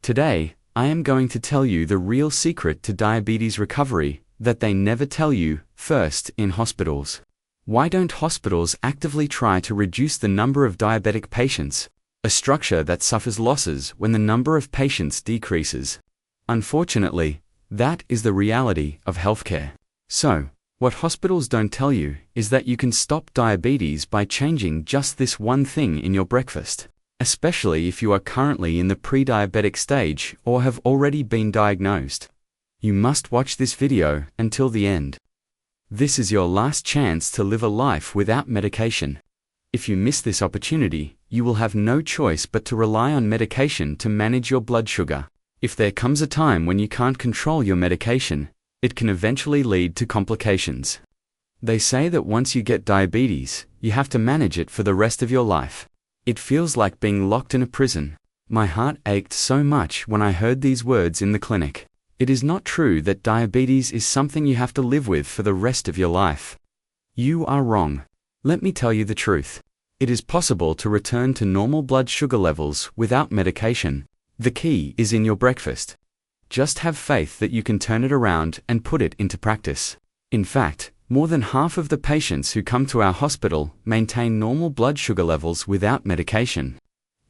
Today, I am going to tell you the real secret to diabetes recovery that they never tell you, first, in hospitals. Why don't hospitals actively try to reduce the number of diabetic patients, a structure that suffers losses when the number of patients decreases? Unfortunately, that is the reality of healthcare. So, what hospitals don't tell you is that you can stop diabetes by changing just this one thing in your breakfast, especially if you are currently in the pre-diabetic stage or have already been diagnosed. You must watch this video until the end. This is your last chance to live a life without medication. If you miss this opportunity, you will have no choice but to rely on medication to manage your blood sugar. If there comes a time when you can't control your medication, it can eventually lead to complications. They say that once you get diabetes, you have to manage it for the rest of your life. It feels like being locked in a prison. My heart ached so much when I heard these words in the clinic. It is not true that diabetes is something you have to live with for the rest of your life. You are wrong. Let me tell you the truth. It is possible to return to normal blood sugar levels without medication. The key is in your breakfast. Just have faith that you can turn it around and put it into practice. In fact, more than half of the patients who come to our hospital maintain normal blood sugar levels without medication.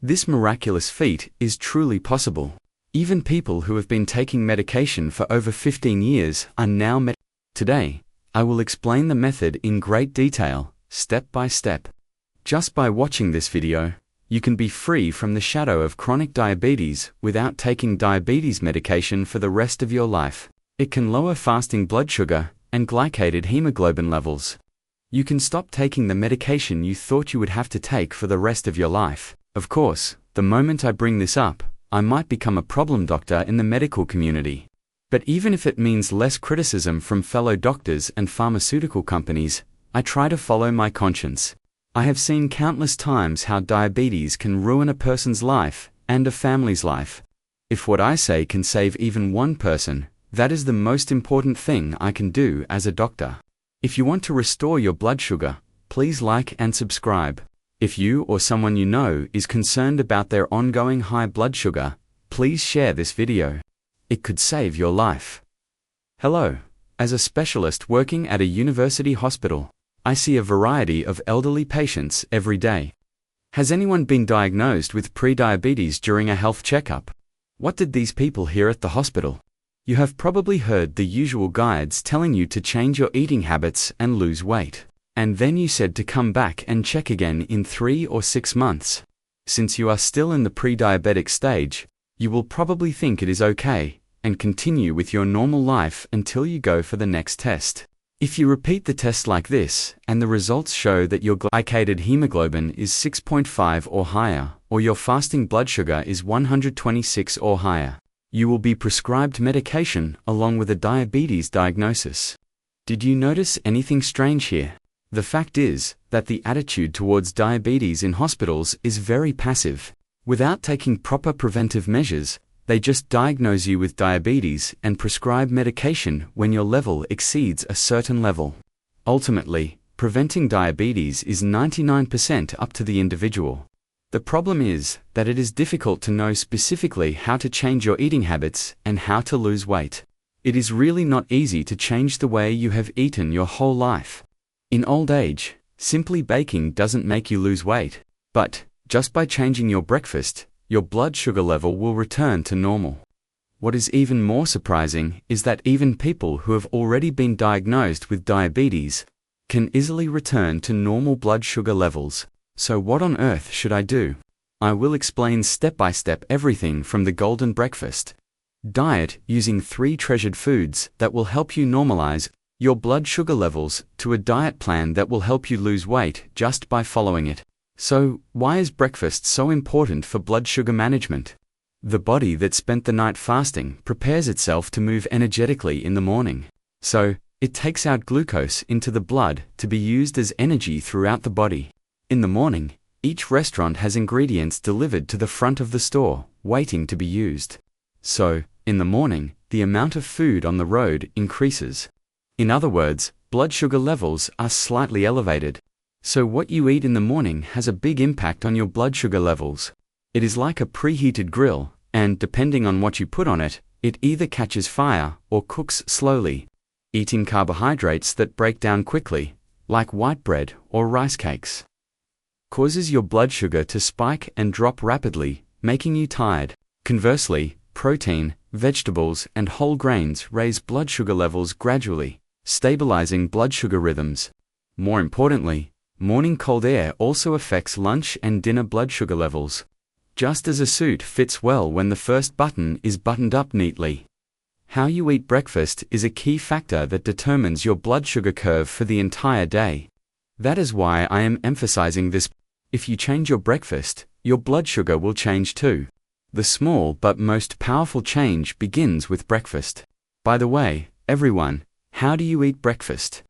This miraculous feat is truly possible. Even people who have been taking medication for over 15 years are now Today, I will explain the method in great detail, step by step. Just by watching this video, you can be free from the shadow of chronic diabetes without taking diabetes medication for the rest of your life. It can lower fasting blood sugar and glycated hemoglobin levels. You can stop taking the medication you thought you would have to take for the rest of your life. Of course, the moment I bring this up, I might become a problem doctor in the medical community. But even if it means less criticism from fellow doctors and pharmaceutical companies, I try to follow my conscience. I have seen countless times how diabetes can ruin a person's life and a family's life. If what I say can save even one person, that is the most important thing I can do as a doctor. If you want to restore your blood sugar, please like and subscribe. If you or someone you know is concerned about their ongoing high blood sugar, please share this video. It could save your life. Hello. As a specialist working at a university hospital, I see a variety of elderly patients every day. Has anyone been diagnosed with pre-diabetes during a health checkup? What did these people hear at the hospital? You have probably heard the usual guides telling you to change your eating habits and lose weight. And then you said to come back and check again in 3 or 6 months. Since you are still in the pre-diabetic stage, you will probably think it is okay and continue with your normal life until you go for the next test. If you repeat the test like this, and the results show that your glycated hemoglobin is 6.5 or higher, or your fasting blood sugar is 126 or higher, you will be prescribed medication along with a diabetes diagnosis. Did you notice anything strange here? The fact is that the attitude towards diabetes in hospitals is very passive. Without taking proper preventive measures, they just diagnose you with diabetes and prescribe medication when your level exceeds a certain level. Ultimately, preventing diabetes is 99% up to the individual. The problem is that it is difficult to know specifically how to change your eating habits and how to lose weight. It is really not easy to change the way you have eaten your whole life. In old age, simply baking doesn't make you lose weight, but just by changing your breakfast, your blood sugar level will return to normal. What is even more surprising is that even people who have already been diagnosed with diabetes can easily return to normal blood sugar levels. So what on earth should I do? I will explain step by step everything from the golden breakfast diet using 3 treasured foods that will help you normalize your blood sugar levels to a diet plan that will help you lose weight just by following it. So, why is breakfast so important for blood sugar management? The body that spent the night fasting prepares itself to move energetically in the morning. So, it takes out glucose into the blood to be used as energy throughout the body. In the morning, each restaurant has ingredients delivered to the front of the store, waiting to be used. So, in the morning, the amount of food on the road increases. In other words, blood sugar levels are slightly elevated. So what you eat in the morning has a big impact on your blood sugar levels. It is like a preheated grill, and depending on what you put on it, it either catches fire or cooks slowly. Eating carbohydrates that break down quickly, like white bread or rice cakes, causes your blood sugar to spike and drop rapidly, making you tired. Conversely, protein, vegetables, and whole grains raise blood sugar levels gradually, stabilizing blood sugar rhythms. More importantly, morning cold air also affects lunch and dinner blood sugar levels. Just as a suit fits well when the first button is buttoned up neatly. How you eat breakfast is a key factor that determines your blood sugar curve for the entire day. That is why I am emphasizing this. If you change your breakfast, your blood sugar will change too. The small but most powerful change begins with breakfast. By the way, everyone, how do you eat breakfast?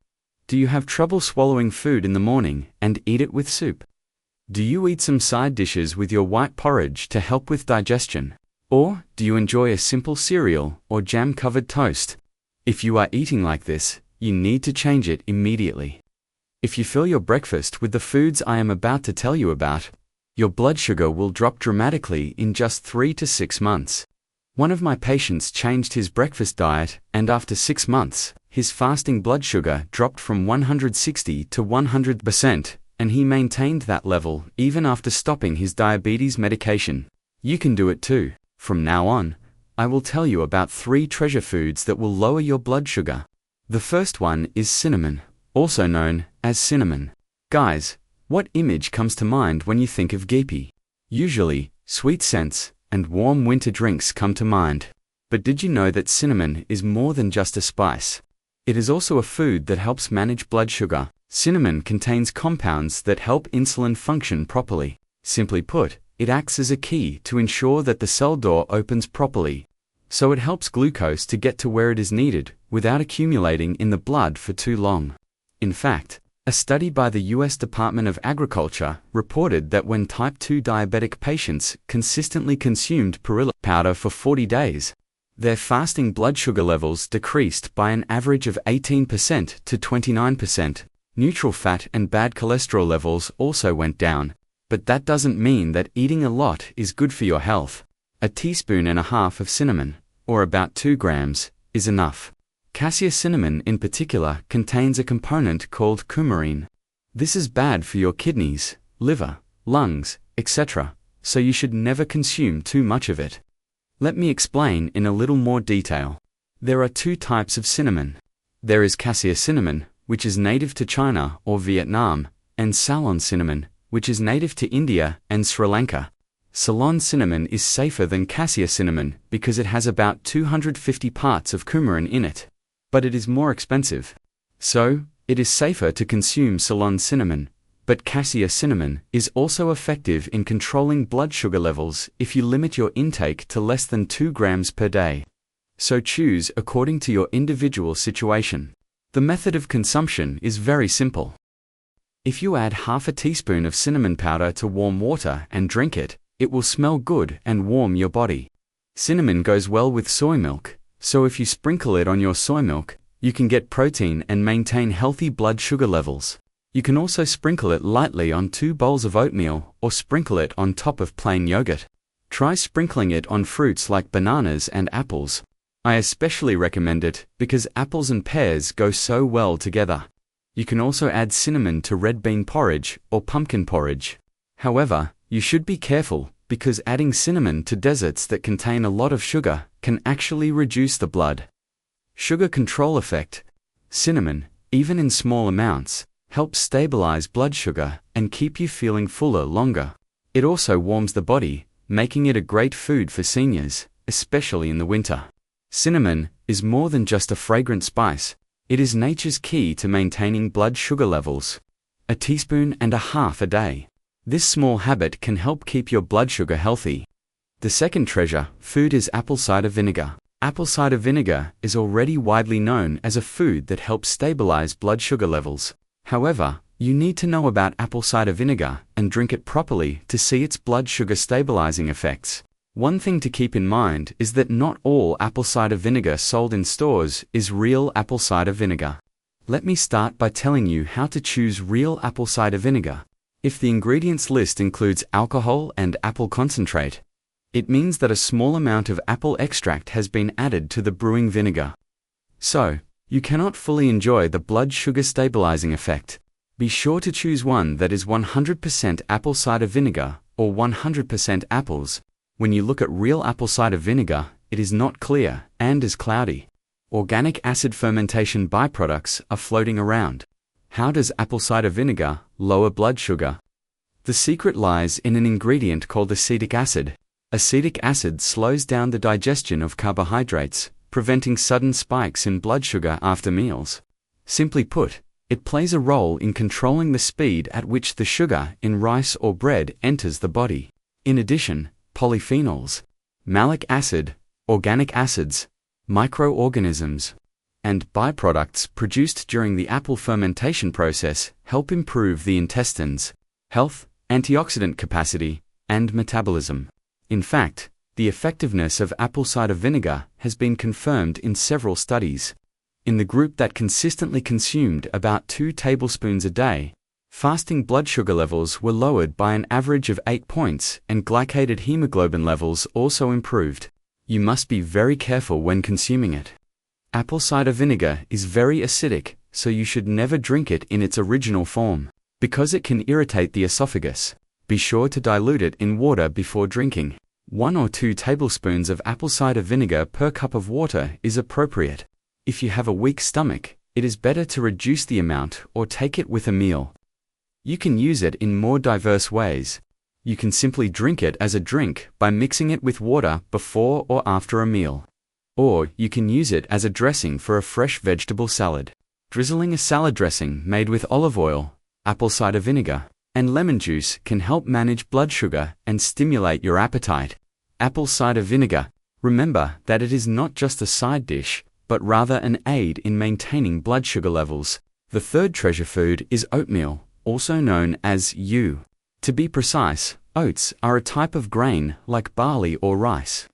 Do you have trouble swallowing food in the morning and eat it with soup? Do you eat some side dishes with your white porridge to help with digestion? Or do you enjoy a simple cereal or jam-covered toast? If you are eating like this, you need to change it immediately. If you fill your breakfast with the foods I am about to tell you about, your blood sugar will drop dramatically in just 3 to 6 months. One of my patients changed his breakfast diet, and after 6 months, his fasting blood sugar dropped from 160 to 100%, and he maintained that level even after stopping his diabetes medication. You can do it too. From now on, I will tell you about 3 treasure foods that will lower your blood sugar. The first one is cinnamon, also known as cinnamon. Guys, what image comes to mind when you think of ghee? Usually, sweet scents and warm winter drinks come to mind. But did you know that cinnamon is more than just a spice? It is also a food that helps manage blood sugar. Cinnamon contains compounds that help insulin function properly. Simply put, it acts as a key to ensure that the cell door opens properly. So it helps glucose to get to where it is needed without accumulating in the blood for too long. In fact, a study by the US Department of Agriculture reported that when type 2 diabetic patients consistently consumed perilla powder for 40 days, their fasting blood sugar levels decreased by an average of 18% to 29%. Neutral fat and bad cholesterol levels also went down. But that doesn't mean that eating a lot is good for your health. A teaspoon and a half of cinnamon, or about 2 grams, is enough. Cassia cinnamon in particular contains a component called coumarin. This is bad for your kidneys, liver, lungs, etc., so you should never consume too much of it. Let me explain in a little more detail. There are 2 types of cinnamon. There is cassia cinnamon, which is native to China or Vietnam, and Ceylon cinnamon, which is native to India and Sri Lanka. Ceylon cinnamon is safer than cassia cinnamon because it has about 250 parts of coumarin in it. But it is more expensive. So, it is safer to consume Ceylon cinnamon, but cassia cinnamon is also effective in controlling blood sugar levels if you limit your intake to less than 2 grams per day. So choose according to your individual situation. The method of consumption is very simple. If you add half a teaspoon of cinnamon powder to warm water and drink it, it will smell good and warm your body. Cinnamon goes well with soy milk, so if you sprinkle it on your soy milk, you can get protein and maintain healthy blood sugar levels. You can also sprinkle it lightly on 2 bowls of oatmeal or sprinkle it on top of plain yogurt. Try sprinkling it on fruits like bananas and apples. I especially recommend it because apples and pears go so well together. You can also add cinnamon to red bean porridge or pumpkin porridge. However, you should be careful because adding cinnamon to desserts that contain a lot of sugar can actually reduce the blood sugar control effect. Cinnamon, even in small amounts, helps stabilize blood sugar and keep you feeling fuller longer. It also warms the body, making it a great food for seniors, especially in the winter. Cinnamon is more than just a fragrant spice. It is nature's key to maintaining blood sugar levels. A teaspoon and a half a day. This small habit can help keep your blood sugar healthy. The second treasure food is apple cider vinegar. Apple cider vinegar is already widely known as a food that helps stabilize blood sugar levels. However, you need to know about apple cider vinegar and drink it properly to see its blood sugar stabilizing effects. One thing to keep in mind is that not all apple cider vinegar sold in stores is real apple cider vinegar. Let me start by telling you how to choose real apple cider vinegar. If the ingredients list includes alcohol and apple concentrate, It means that a small amount of apple extract has been added to the brewing vinegar. So, you cannot fully enjoy the blood sugar stabilizing effect. Be sure to choose one that is 100% apple cider vinegar or 100% apples. When you look at real apple cider vinegar, it is not clear and is cloudy. Organic acid fermentation byproducts are floating around. How does apple cider vinegar lower blood sugar? The secret lies in an ingredient called acetic acid. Acetic acid slows down the digestion of carbohydrates, preventing sudden spikes in blood sugar after meals. Simply put, it plays a role in controlling the speed at which the sugar in rice or bread enters the body. In addition, polyphenols, malic acid, organic acids, microorganisms, and byproducts produced during the apple fermentation process help improve the intestines' health, antioxidant capacity, and metabolism. In fact, the effectiveness of apple cider vinegar has been confirmed in several studies. In the group that consistently consumed about 2 tablespoons a day, fasting blood sugar levels were lowered by an average of 8 points, and glycated hemoglobin levels also improved. You must be very careful when consuming it. Apple cider vinegar is very acidic, so you should never drink it in its original form, because it can irritate the esophagus. Be sure to dilute it in water before drinking. 1 or 2 tablespoons of apple cider vinegar per cup of water is appropriate. If you have a weak stomach, it is better to reduce the amount or take it with a meal. You can use it in more diverse ways. You can simply drink it as a drink by mixing it with water before or after a meal. Or you can use it as a dressing for a fresh vegetable salad. Drizzling a salad dressing made with olive oil, apple cider vinegar, and lemon juice can help manage blood sugar and stimulate your appetite. Apple cider vinegar. Remember that it is not just a side dish, but rather an aid in maintaining blood sugar levels. The third treasure food is oatmeal, also known as U. To be precise, oats are a type of grain like barley or rice.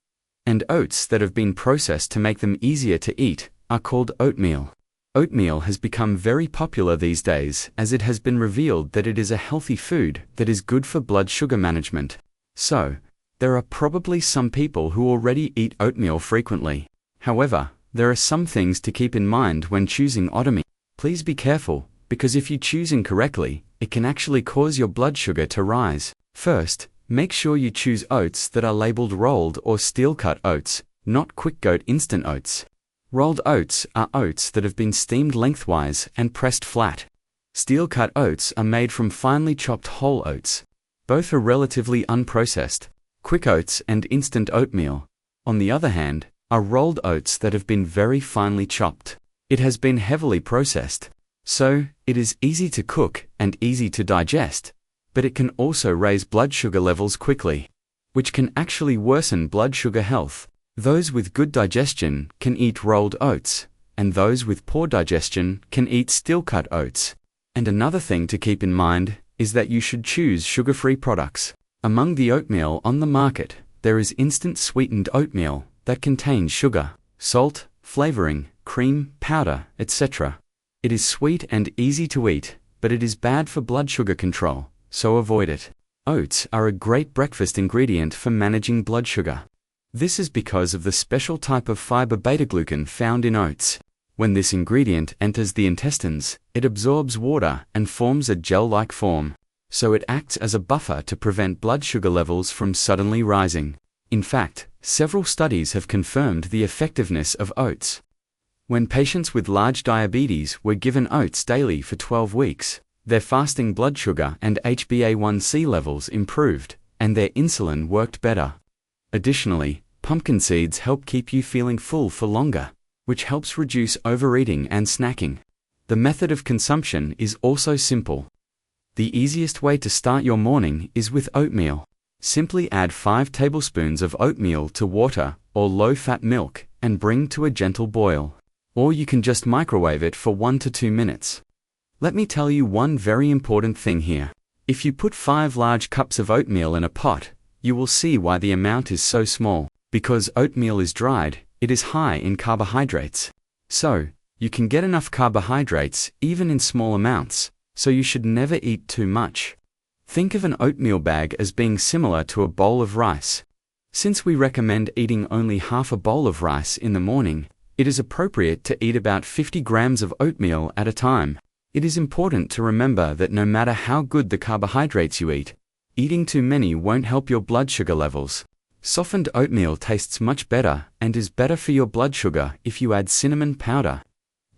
And oats that have been processed to make them easier to eat are called oatmeal. Oatmeal has become very popular these days as it has been revealed that it is a healthy food that is good for blood sugar management. So, there are probably some people who already eat oatmeal frequently. However, there are some things to keep in mind when choosing oatmeal. Please be careful, because if you choose incorrectly, it can actually cause your blood sugar to rise. First, make sure you choose oats that are labeled rolled or steel-cut oats, not quick-goat instant oats. Rolled oats are oats that have been steamed lengthwise and pressed flat. Steel-cut oats are made from finely chopped whole oats. Both are relatively unprocessed. Quick oats and instant oatmeal, on the other hand, are rolled oats that have been very finely chopped. It has been heavily processed, so it is easy to cook and easy to digest, but it can also raise blood sugar levels quickly, which can actually worsen blood sugar health. Those with good digestion can eat rolled oats, and those with poor digestion can eat steel-cut oats. And another thing to keep in mind is that you should choose sugar-free products. Among the oatmeal on the market, there is instant sweetened oatmeal that contains sugar, salt, flavoring, cream, powder, etc. It is sweet and easy to eat, but it is bad for blood sugar control, so avoid it. Oats are a great breakfast ingredient for managing blood sugar. This is because of the special type of fiber beta-glucan found in oats. When this ingredient enters the intestines, it absorbs water and forms a gel-like form, so it acts as a buffer to prevent blood sugar levels from suddenly rising. In fact, several studies have confirmed the effectiveness of oats. When patients with large diabetes were given oats daily for 12 weeks, their fasting blood sugar and HbA1c levels improved, and their insulin worked better. Additionally, pumpkin seeds help keep you feeling full for longer, which helps reduce overeating and snacking. The method of consumption is also simple. The easiest way to start your morning is with oatmeal. Simply add 5 tablespoons of oatmeal to water or low-fat milk and bring to a gentle boil. Or you can just microwave it for 1 to 2 minutes. Let me tell you one very important thing here. If you put 5 large cups of oatmeal in a pot, you will see why the amount is so small. Because oatmeal is dried, it is high in carbohydrates. So, you can get enough carbohydrates even in small amounts, so you should never eat too much. Think of an oatmeal bag as being similar to a bowl of rice. Since we recommend eating only half a bowl of rice in the morning, it is appropriate to eat about 50 grams of oatmeal at a time. It is important to remember that no matter how good the carbohydrates you eat, eating too many won't help your blood sugar levels. Softened oatmeal tastes much better and is better for your blood sugar if you add cinnamon powder,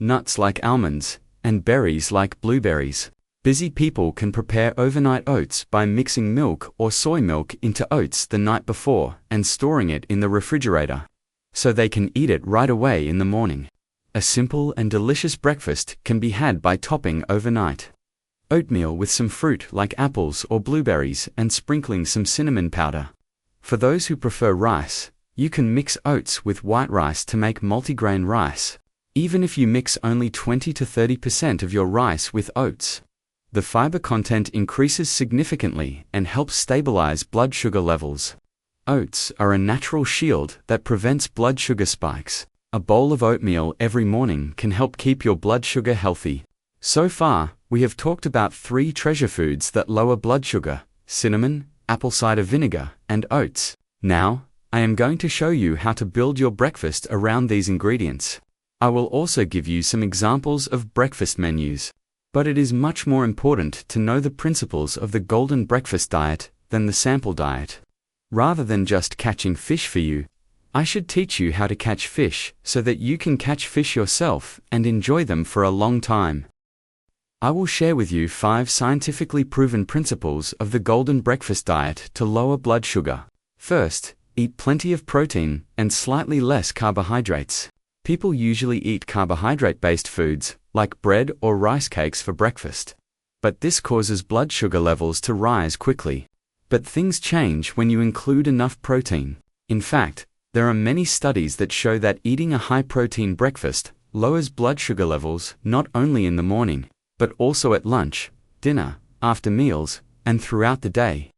nuts like almonds, and berries like blueberries. Busy people can prepare overnight oats by mixing milk or soy milk into oats the night before and storing it in the refrigerator, so they can eat it right away in the morning. A simple and delicious breakfast can be had by topping overnight oatmeal with some fruit like apples or blueberries and sprinkling some cinnamon powder. For those who prefer rice, you can mix oats with white rice to make multigrain rice. Even if you mix only 20 to 30% of your rice with oats, the fiber content increases significantly and helps stabilize blood sugar levels. Oats are a natural shield that prevents blood sugar spikes. A bowl of oatmeal every morning can help keep your blood sugar healthy. So far, we have talked about 3 treasure foods that lower blood sugar: cinnamon, apple cider vinegar, and oats. Now, I am going to show you how to build your breakfast around these ingredients. I will also give you some examples of breakfast menus. But it is much more important to know the principles of the golden breakfast diet than the sample diet. Rather than just catching fish for you, I should teach you how to catch fish so that you can catch fish yourself and enjoy them for a long time. I will share with you 5 scientifically proven principles of the golden breakfast diet to lower blood sugar. First, eat plenty of protein and slightly less carbohydrates. People usually eat carbohydrate-based foods like bread or rice cakes for breakfast, but this causes blood sugar levels to rise quickly. But things change when you include enough protein. In fact, there are many studies that show that eating a high-protein breakfast lowers blood sugar levels not only in the morning, but also at lunch, dinner, after meals, and throughout the day.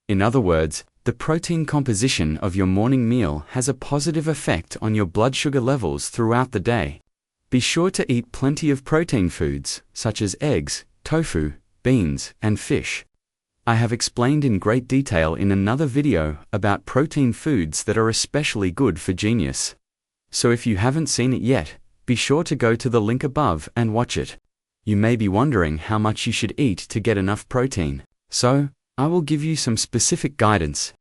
In other words, the protein composition of your morning meal has a positive effect on your blood sugar levels throughout the day. Be sure to eat plenty of protein foods, such as eggs, tofu, beans, and fish. I have explained in great detail in another video about protein foods that are especially good for genius. So if you haven't seen it yet, be sure to go to the link above and watch it. You may be wondering how much you should eat to get enough protein. So, I will give you some specific guidance.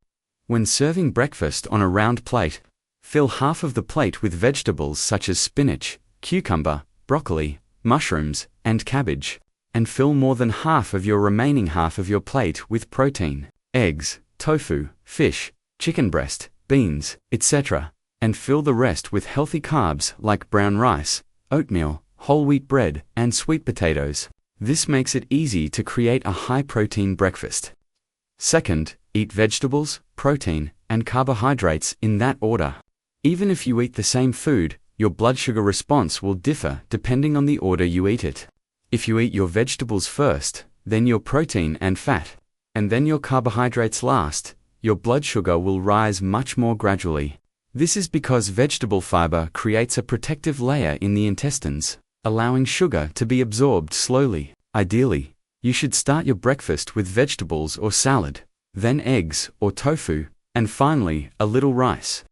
When serving breakfast on a round plate, fill half of the plate with vegetables such as spinach, cucumber, broccoli, mushrooms, and cabbage, and fill more than half of your remaining half of your plate with protein, eggs, tofu, fish, chicken breast, beans, etc., and fill the rest with healthy carbs like brown rice, oatmeal, whole wheat bread, and sweet potatoes. This makes it easy to create a high-protein breakfast. Second, eat vegetables, protein, and carbohydrates in that order. Even if you eat the same food, your blood sugar response will differ depending on the order you eat it. If you eat your vegetables first, then your protein and fat, and then your carbohydrates last, your blood sugar will rise much more gradually. This is because vegetable fiber creates a protective layer in the intestines, allowing sugar to be absorbed slowly. Ideally, you should start your breakfast with vegetables or salad, then eggs or tofu, and finally, a little rice.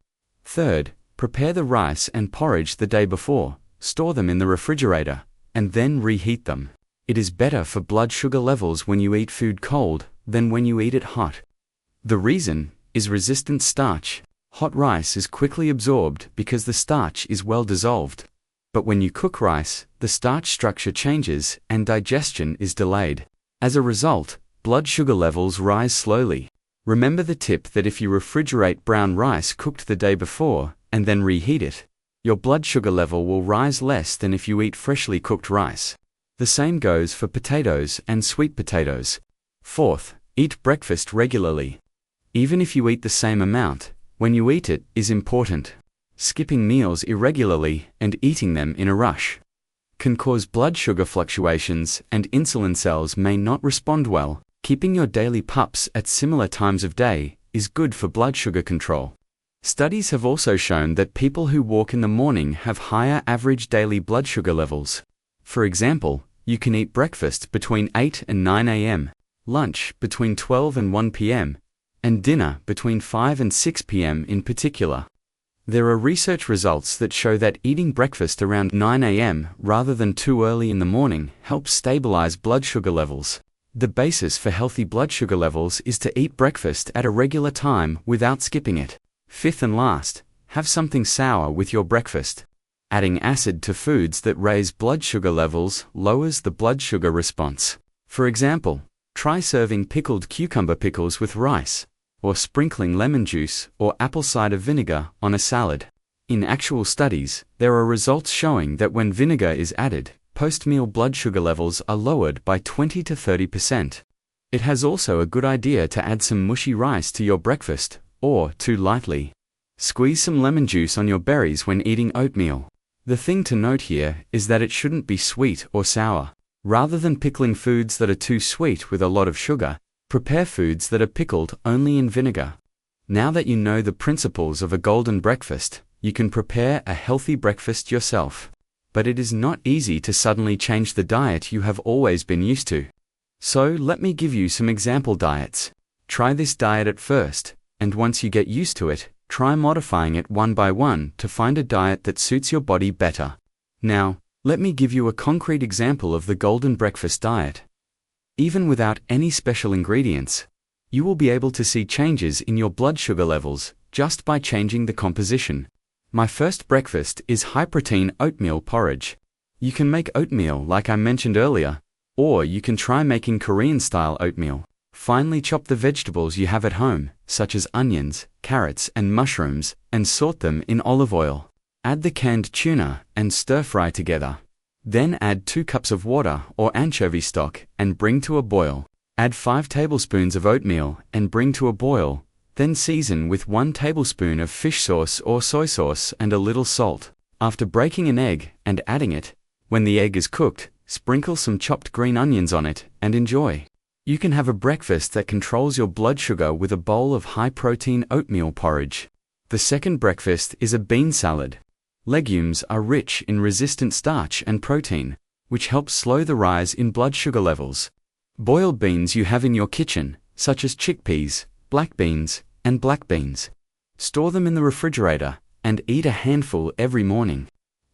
Third, prepare the rice and porridge the day before, store them in the refrigerator, and then reheat them. It is better for blood sugar levels when you eat food cold than when you eat it hot. The reason is resistant starch. Hot rice is quickly absorbed because the starch is well dissolved. But when you cook rice, the starch structure changes and digestion is delayed. As a result, blood sugar levels rise slowly. Remember the tip that if you refrigerate brown rice cooked the day before and then reheat it, your blood sugar level will rise less than if you eat freshly cooked rice. The same goes for potatoes and sweet potatoes. Fourth, eat breakfast regularly. Even if you eat the same amount, when you eat it is important. Skipping meals irregularly and eating them in a rush can cause blood sugar fluctuations and insulin cells may not respond well. Keeping your daily pups at similar times of day is good for blood sugar control. Studies have also shown that people who walk in the morning have higher average daily blood sugar levels. For example, you can eat breakfast between 8 and 9 a.m., lunch between 12 and 1 p.m., and dinner between 5 and 6 p.m. in particular. There are research results that show that eating breakfast around 9 a.m. rather than too early in the morning helps stabilize blood sugar levels. The basis for healthy blood sugar levels is to eat breakfast at a regular time without skipping it. Fifth and last, have something sour with your breakfast. Adding acid to foods that raise blood sugar levels lowers the blood sugar response. For example, try serving pickled cucumber pickles with rice, or sprinkling lemon juice or apple cider vinegar on a salad. In actual studies, there are results showing that when vinegar is added, post-meal blood sugar levels are lowered by 20 to 30%. It has also a good idea to add some mushy rice to your breakfast, or too lightly. Squeeze some lemon juice on your berries when eating oatmeal. The thing to note here is that it shouldn't be sweet or sour. Rather than pickling foods that are too sweet with a lot of sugar, prepare foods that are pickled only in vinegar. Now that you know the principles of a golden breakfast, you can prepare a healthy breakfast yourself. But it is not easy to suddenly change the diet you have always been used to. So let me give you some example diets. Try this diet at first, and once you get used to it, try modifying it one by one to find a diet that suits your body better. Now, let me give you a concrete example of the golden breakfast diet. Even without any special ingredients, you will be able to see changes in your blood sugar levels just by changing the composition. My first breakfast is high-protein oatmeal porridge. You can make oatmeal like I mentioned earlier, or you can try making Korean-style oatmeal. Finely chop the vegetables you have at home, such as onions, carrots, and mushrooms, and salt them in olive oil. Add the canned tuna and stir-fry together. Then add 2 cups of water or anchovy stock and bring to a boil. Add 5 tablespoons of oatmeal and bring to a boil. Then season with 1 tablespoon of fish sauce or soy sauce and a little salt. After breaking an egg and adding it, when the egg is cooked, sprinkle some chopped green onions on it and enjoy. You can have a breakfast that controls your blood sugar with a bowl of high-protein oatmeal porridge. The second breakfast is a bean salad. Legumes are rich in resistant starch and protein, which helps slow the rise in blood sugar levels. Boiled beans you have in your kitchen, such as chickpeas, black beans, and black beans. Store them in the refrigerator and eat a handful every morning.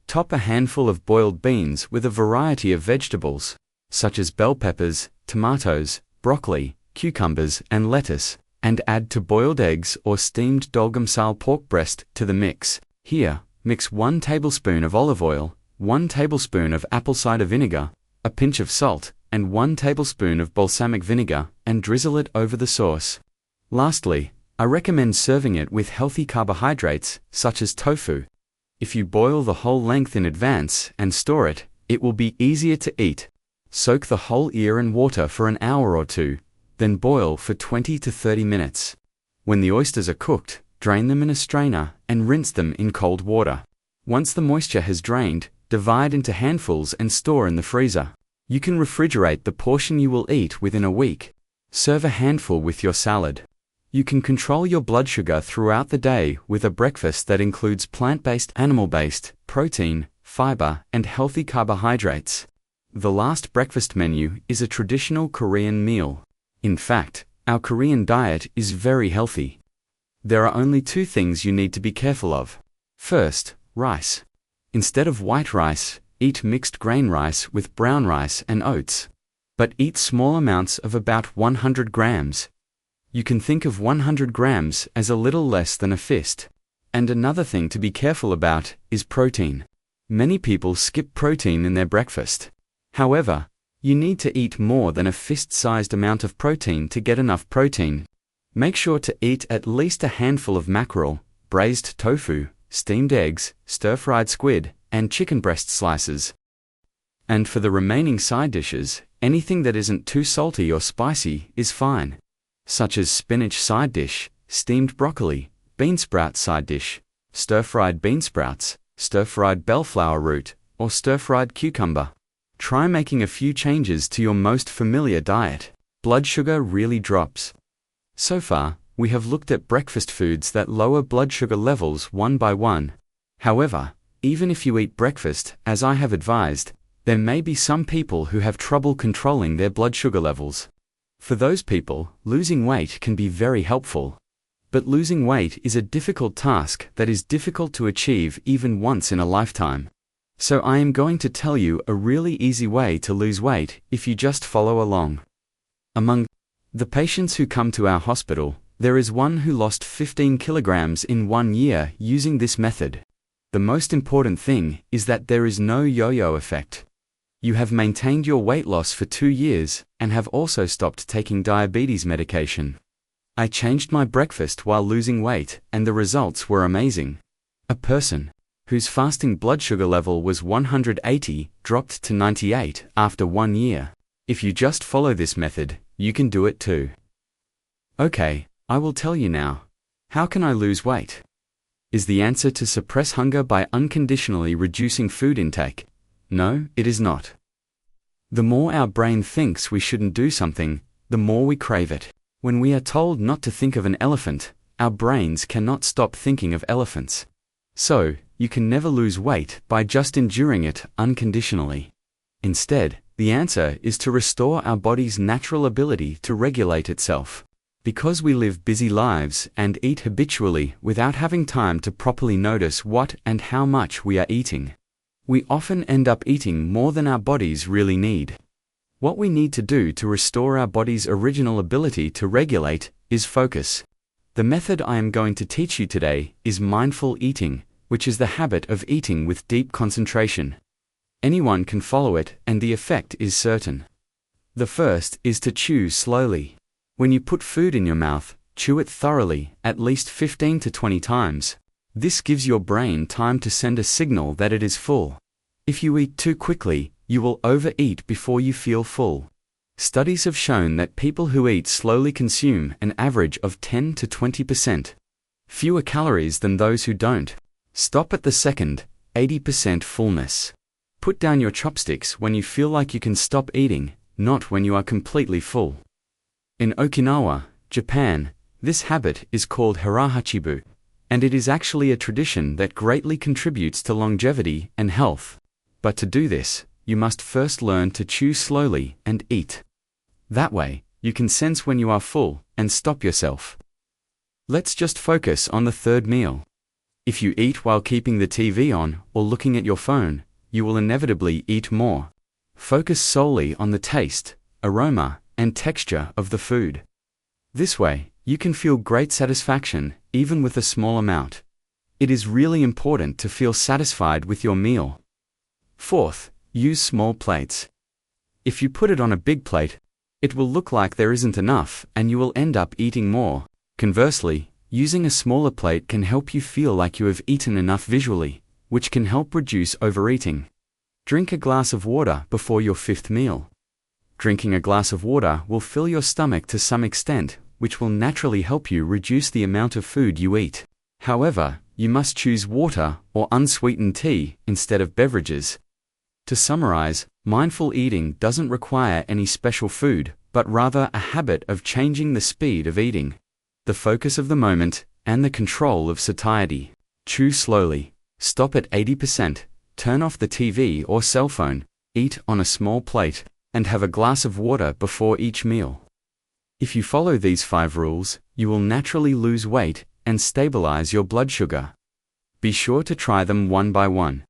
Top a handful of boiled beans with a variety of vegetables, such as bell peppers, tomatoes, broccoli, cucumbers, and lettuce, and add to boiled eggs or steamed dolgamsal pork breast to the mix. Here, mix 1 tablespoon of olive oil, 1 tablespoon of apple cider vinegar, a pinch of salt, and 1 tablespoon of balsamic vinegar, and drizzle it over the sauce. Lastly, I recommend serving it with healthy carbohydrates, such as tofu. If you boil the whole length in advance and store it, it will be easier to eat. Soak the whole ear in water for an hour or 2, then boil for 20 to 30 minutes. When the oysters are cooked, drain them in a strainer and rinse them in cold water. Once the moisture has drained, divide into handfuls and store in the freezer. You can refrigerate the portion you will eat within a week. Serve a handful with your salad. You can control your blood sugar throughout the day with a breakfast that includes plant-based, animal-based, protein, fiber, and healthy carbohydrates. The last breakfast menu is a traditional Korean meal. In fact, our Korean diet is very healthy. There are only 2 things you need to be careful of. First, rice. Instead of white rice, eat mixed grain rice with brown rice and oats. But eat small amounts of about 100 grams. You can think of 100 grams as a little less than a fist. And another thing to be careful about is protein. Many people skip protein in their breakfast. However, you need to eat more than a fist-sized amount of protein to get enough protein. Make sure to eat at least a handful of mackerel, braised tofu, steamed eggs, stir-fried squid, and chicken breast slices. And for the remaining side dishes, anything that isn't too salty or spicy is fine, such as spinach side dish, steamed broccoli, bean sprout side dish, stir-fried bean sprouts, stir-fried bellflower root, or stir-fried cucumber. Try making a few changes to your most familiar diet. Blood sugar really drops. So far, we have looked at breakfast foods that lower blood sugar levels one by one. However, even if you eat breakfast, as I have advised, there may be some people who have trouble controlling their blood sugar levels. For those people, losing weight can be very helpful. But losing weight is a difficult task that is difficult to achieve even once in a lifetime. So I am going to tell you a really easy way to lose weight if you just follow along. Among the patients who come to our hospital, there is one who lost 15 kilograms in 1 year using this method. The most important thing is that there is no yo-yo effect. You have maintained your weight loss for 2 years and have also stopped taking diabetes medication. I changed my breakfast while losing weight and the results were amazing. A person whose fasting blood sugar level was 180 dropped to 98 after 1 year. If you just follow this method, you can do it too. Okay, I will tell you now. How can I lose weight? Is the answer to suppress hunger by unconditionally reducing food intake? No, it is not. The more our brain thinks we shouldn't do something, the more we crave it. When we are told not to think of an elephant, our brains cannot stop thinking of elephants. So, you can never lose weight by just enduring it unconditionally. Instead, the answer is to restore our body's natural ability to regulate itself. Because we live busy lives and eat habitually without having time to properly notice what and how much we are eating, we often end up eating more than our bodies really need. What we need to do to restore our body's original ability to regulate is focus. The method I am going to teach you today is mindful eating, which is the habit of eating with deep concentration. Anyone can follow it and the effect is certain. The first is to chew slowly. When you put food in your mouth, chew it thoroughly, at least 15 to 20 times. This gives your brain time to send a signal that it is full. If you eat too quickly, you will overeat before you feel full. Studies have shown that people who eat slowly consume an average of 10 to 20% fewer calories than those who don't. Stop at the second, 80% fullness. Put down your chopsticks when you feel like you can stop eating, not when you are completely full. In Okinawa, Japan, this habit is called harahachibu, and it is actually a tradition that greatly contributes to longevity and health. But to do this, you must first learn to chew slowly and eat. That way, you can sense when you are full and stop yourself. Let's just focus on the third meal. If you eat while keeping the TV on or looking at your phone, you will inevitably eat more. Focus solely on the taste, aroma, and texture of the food. This way, you can feel great satisfaction, even with a small amount. It is really important to feel satisfied with your meal. Fourth, use small plates. If you put it on a big plate, it will look like there isn't enough and you will end up eating more. Conversely, using a smaller plate can help you feel like you have eaten enough visually, which can help reduce overeating. Drink a glass of water before your fifth meal. Drinking a glass of water will fill your stomach to some extent, which will naturally help you reduce the amount of food you eat. However, you must choose water or unsweetened tea instead of beverages. To summarize, mindful eating doesn't require any special food, but rather a habit of changing the speed of eating, the focus of the moment, and the control of satiety. Chew slowly, stop at 80%, turn off the TV or cell phone, eat on a small plate, and have a glass of water before each meal. If you follow these 5 rules, you will naturally lose weight and stabilize your blood sugar. Be sure to try them one by one.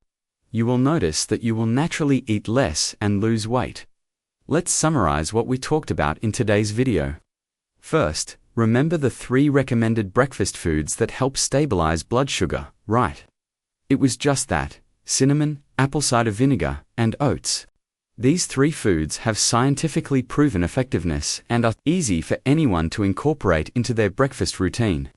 You will notice that you will naturally eat less and lose weight. Let's summarize what we talked about in today's video. First, remember the 3 recommended breakfast foods that help stabilize blood sugar, right? It was just that: cinnamon, apple cider vinegar, and oats. These 3 foods have scientifically proven effectiveness and are easy for anyone to incorporate into their breakfast routine.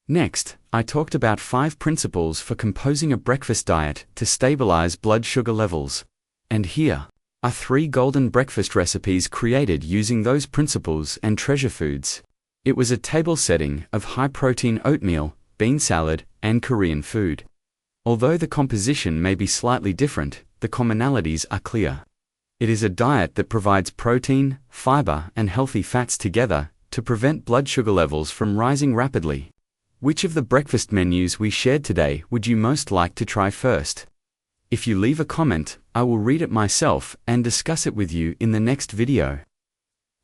Next, I talked about 5 principles for composing a breakfast diet to stabilize blood sugar levels. And here are 3 golden breakfast recipes created using those principles and treasure foods. It was a table setting of high-protein oatmeal, bean salad, and Korean food. Although the composition may be slightly different, the commonalities are clear. It is a diet that provides protein, fiber, and healthy fats together to prevent blood sugar levels from rising rapidly. Which of the breakfast menus we shared today would you most like to try first? If you leave a comment, I will read it myself and discuss it with you in the next video.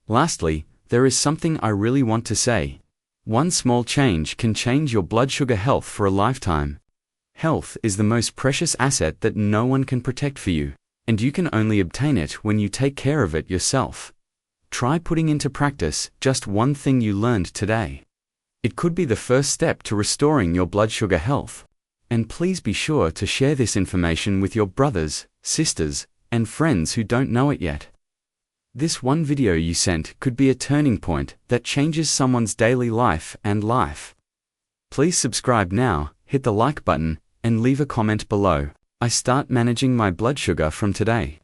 Lastly, there is something I really want to say. One small change can change your blood sugar health for a lifetime. Health is the most precious asset that no one can protect for you, and you can only obtain it when you take care of it yourself. Try putting into practice just one thing you learned today. It could be the first step to restoring your blood sugar health. And please be sure to share this information with your brothers, sisters, and friends who don't know it yet. This one video you sent could be a turning point that changes someone's daily life and life. Please subscribe now, hit the like button, and leave a comment below. I start managing my blood sugar from today.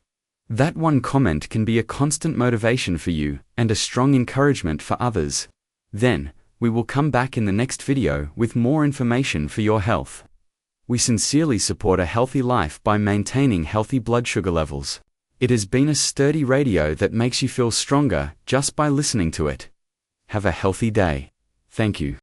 That one comment can be a constant motivation for you and a strong encouragement for others. Then, we will come back in the next video with more information for your health. We sincerely support a healthy life by maintaining healthy blood sugar levels. It has been a sturdy radio that makes you feel stronger just by listening to it. Have a healthy day. Thank you.